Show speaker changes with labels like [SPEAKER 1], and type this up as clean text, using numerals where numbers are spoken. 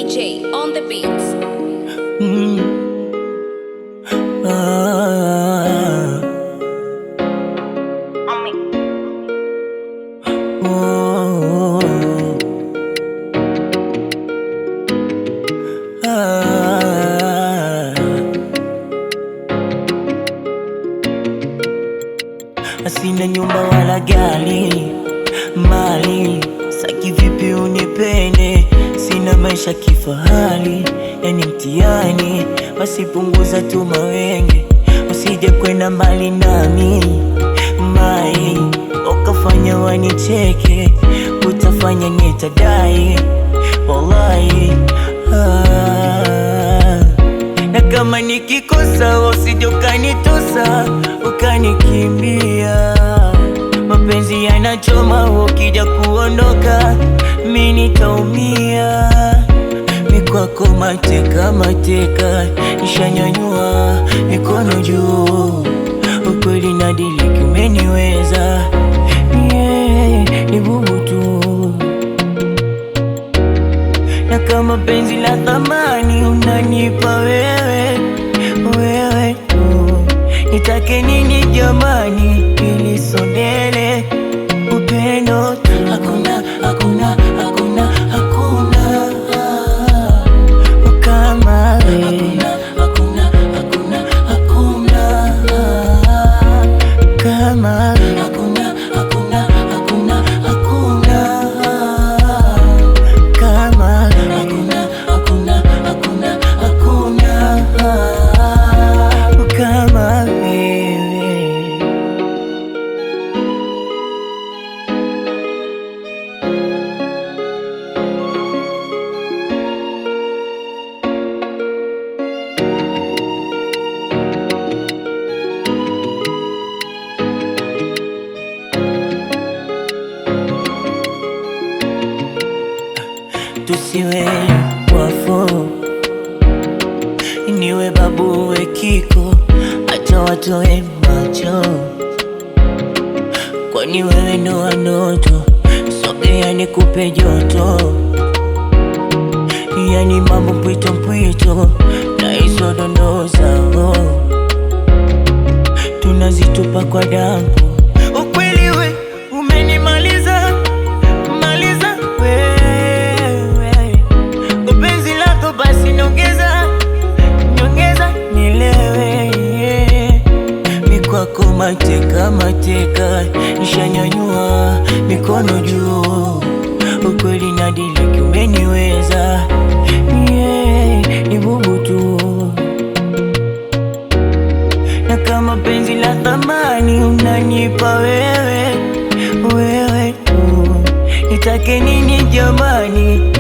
[SPEAKER 1] DJ on the beats.
[SPEAKER 2] Sina nyumba wala gari, mali, saki vipi unipende? Sina maisha kifahari, yani mtihani. Basi punguza tu mawenge, usije kwenda mbali nami mai, ukafanya wanicheke, utafanya nitadai wallahi. Na kama nikikosa usije ukanitosa ukanikimbia. Mapenzi yanachoma, ukija kuondoka mimi nitaumia. Mikwako mateka mateka, nishanyanyua mikono juu. Ukweli nadiliki, umeniweza ni bubu tu. Na kama penzi la thamani unanipa wewe tu, nitake nini jamani ili sondele upendo tu. Hakuna kama wewe, hakuna kama wewe, hakuna kama kama wewe. Tusiwe wafo, niwe babu we kiko, acha watoe macho, kwani wewe ndo wanoto. Sogea nikupe joto, yani mambo mpwito mpwito, na hizo dondoo zao tunazitupa kwa dampo. Ukweli we umenimaliza wewe, kwa penzi lako basi nyongeza nilewe. Mikwako mateka mateka, nishanyanyua mikono juu. Ukweli nadiliki, umeniweza ni bubu tu. Na kama penzi la thamani unanipa wewe tu, nitake nini jamani